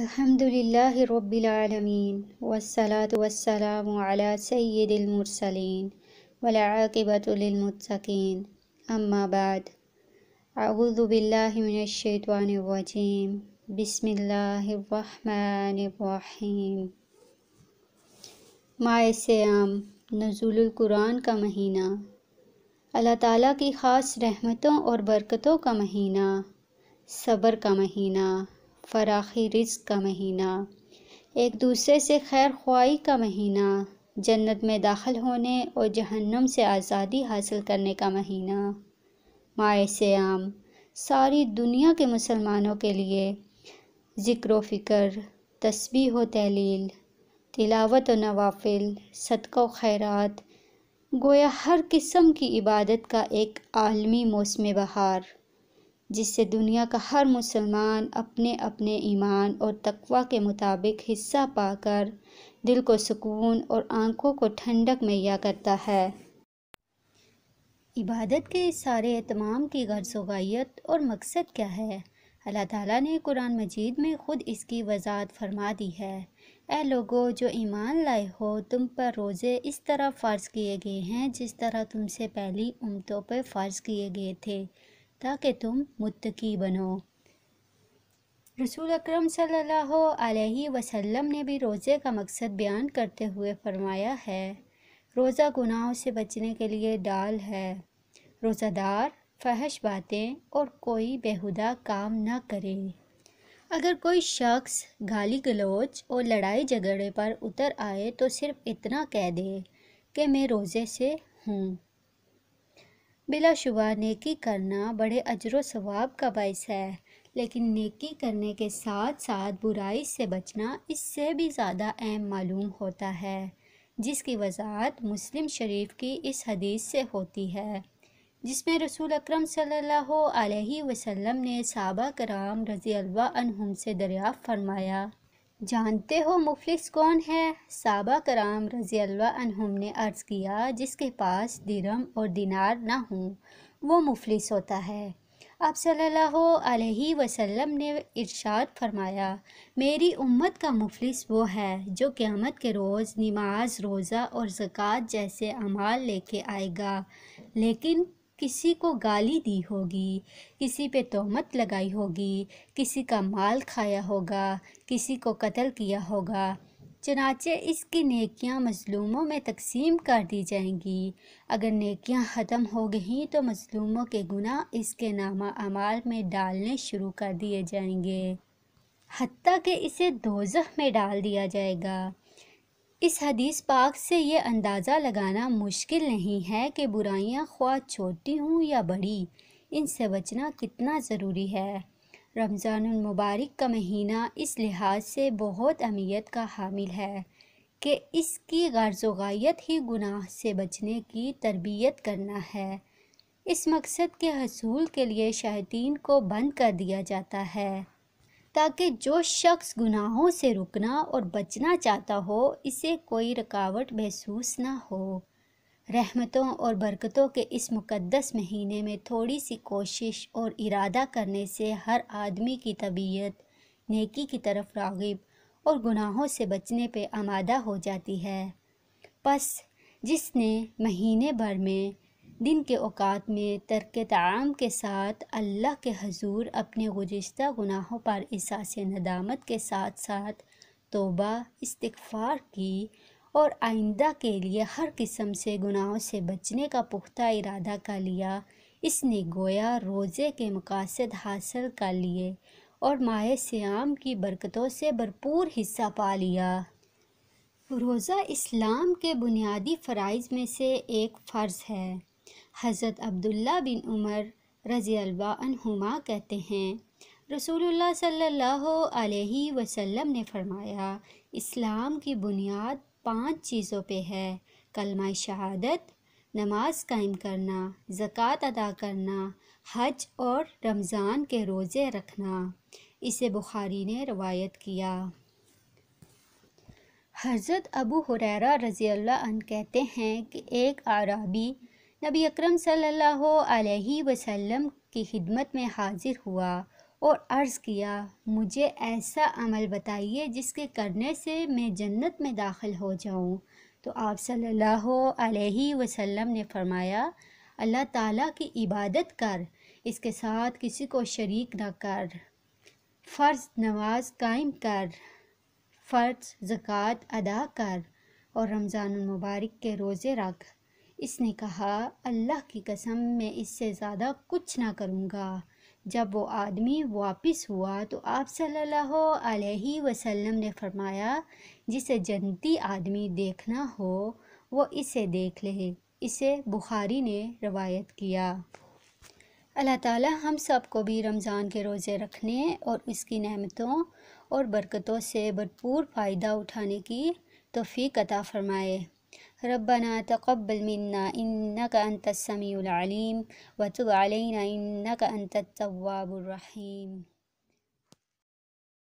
الحمدللہ رب العالمین والصلاة والسلام علی سید المرسلین والعاقبۃ للمتقین اما بعد اعوذ باللہ من الشیطان الرجیم بسم اللہ الرحمن الرحیم۔ ماہ صیام، نزول القرآن کا مہینہ، اللہ تعالیٰ کی خاص رحمتوں اور برکتوں کا مہینہ، صبر کا مہینہ، فراخی رزق کا مہینہ، ایک دوسرے سے خیر خواہی کا مہینہ، جنت میں داخل ہونے اور جہنم سے آزادی حاصل کرنے کا مہینہ۔ ماہ صیام ساری دنیا کے مسلمانوں کے لیے ذکر و فکر، تسبیح و تہلیل، تلاوت و نوافل، صدقہ و خیرات، گویا ہر قسم کی عبادت کا ایک عالمی موسم بہار، جس سے دنیا کا ہر مسلمان اپنے اپنے ایمان اور تقوی کے مطابق حصہ پا کر دل کو سکون اور آنکھوں کو ٹھنڈک مہیا کرتا ہے۔ عبادت کے اس سارے اہتمام کی غرض و غایت اور مقصد کیا ہے؟ اللہ تعالیٰ نے قرآن مجید میں خود اس کی وضاحت فرما دی ہے۔ اے لوگو جو ایمان لائے ہو، تم پر روزے اس طرح فرض کیے گئے ہیں جس طرح تم سے پہلی امتوں پر فرض کیے گئے تھے، تاکہ تم متقی بنو۔ رسول اکرم صلی اللہ علیہ وسلم نے بھی روزے کا مقصد بیان کرتے ہوئے فرمایا ہے، روزہ گناہوں سے بچنے کے لیے ڈال ہے۔ روزہ دار فحش باتیں اور کوئی بیہودہ کام نہ کرے۔ اگر کوئی شخص گالی گلوچ اور لڑائی جھگڑے پر اتر آئے تو صرف اتنا کہہ دے کہ میں روزے سے ہوں۔ بلا شبہ نیکی کرنا بڑے اجر و ثواب کا باعث ہے، لیکن نیکی کرنے کے ساتھ ساتھ برائی سے بچنا اس سے بھی زیادہ اہم معلوم ہوتا ہے، جس کی وضاحت مسلم شریف کی اس حدیث سے ہوتی ہے، جس میں رسول اکرم صلی اللہ علیہ وسلم نے صحابہ کرام رضی اللہ عنہم سے دریافت فرمایا، جانتے ہو مفلس کون ہے؟ صحابہ کرام رضی اللہ عنہم نے عرض کیا، جس کے پاس درہم اور دینار نہ ہوں وہ مفلس ہوتا ہے۔ آپ صلی اللہ علیہ وسلم نے ارشاد فرمایا، میری امت کا مفلس وہ ہے جو قیامت کے روز نماز، روزہ اور زکوٰۃ جیسے اعمال لے کے آئے گا، لیکن کسی کو گالی دی ہوگی، کسی پہ تہمت لگائی ہوگی، کسی کا مال کھایا ہوگا، کسی کو قتل کیا ہوگا، چنانچہ اس کی نیکیاں مظلوموں میں تقسیم کر دی جائیں گی۔ اگر نیکیاں ختم ہو گئیں تو مظلوموں کے گناہ اس کے نامہ اعمال میں ڈالنے شروع کر دیے جائیں گے، حتیٰ کہ اسے دوزخ میں ڈال دیا جائے گا۔ اس حدیث پاک سے یہ اندازہ لگانا مشکل نہیں ہے کہ برائیاں خواہ چھوٹی ہوں یا بڑی، ان سے بچنا کتنا ضروری ہے۔ رمضان المبارک کا مہینہ اس لحاظ سے بہت اہمیت کا حامل ہے کہ اس کی غرض و غایت ہی گناہ سے بچنے کی تربیت کرنا ہے۔ اس مقصد کے حصول کے لیے شیاطین کو بند کر دیا جاتا ہے، تاکہ جو شخص گناہوں سے رکنا اور بچنا چاہتا ہو اسے کوئی رکاوٹ محسوس نہ ہو۔ رحمتوں اور برکتوں کے اس مقدس مہینے میں تھوڑی سی کوشش اور ارادہ کرنے سے ہر آدمی کی طبیعت نیکی کی طرف راغب اور گناہوں سے بچنے پہ آمادہ ہو جاتی ہے۔ پس جس نے مہینے بھر میں دن کے اوقات میں ترک طعام کے ساتھ اللہ کے حضور اپنے گزشتہ گناہوں پر احساس ندامت کے ساتھ ساتھ توبہ استغفار کی اور آئندہ کے لیے ہر قسم سے گناہوں سے بچنے کا پختہ ارادہ کر لیا، اس نے گویا روزے کے مقاصد حاصل کر لیے اور ماہ صیام کی برکتوں سے بھرپور حصہ پا لیا۔ روزہ اسلام کے بنیادی فرائض میں سے ایک فرض ہے۔ حضرت عبداللہ بن عمر رضی اللہ عنہما کہتے ہیں، رسول اللہ صلی اللہ علیہ وسلم نے فرمایا، اسلام کی بنیاد 5 چیزوں پہ ہے: کلمہ شہادت، نماز قائم کرنا، زکوٰۃ ادا کرنا، حج اور رمضان کے روزے رکھنا۔ اسے بخاری نے روایت کیا۔ حضرت ابو ہریرہ رضی اللہ عنہ کہتے ہیں کہ ایک اعرابی نبی اکرم صلی اللہ علیہ وسلم کی خدمت میں حاضر ہوا اور عرض کیا مجھے ایسا عمل بتائیے جس کے کرنے سے میں جنت میں داخل ہو جاؤں۔ تو آپ صلی اللہ علیہ وسلم نے فرمایا اللہ تعالیٰ کی عبادت کر، اس کے ساتھ کسی کو شریک نہ کر، فرض نماز قائم کر، فرض زکوٰۃ ادا کر اور رمضان المبارک کے روزے رکھ۔ اس نے کہا اللہ کی قسم میں اس سے زیادہ کچھ نہ کروں گا۔ جب وہ آدمی واپس ہوا تو آپ صلی اللہ علیہ وسلم نے فرمایا جسے جنتی آدمی دیکھنا ہو وہ اسے دیکھ لے۔ اسے بخاری نے روایت کیا۔ اللہ تعالی ہم سب کو بھی رمضان کے روزے رکھنے اور اس کی نعمتوں اور برکتوں سے بھرپور فائدہ اٹھانے کی توفیق عطا فرمائے۔ ربنا تقبل منا انك انت السميع العليم وتب علينا انك انت التواب الرحيم۔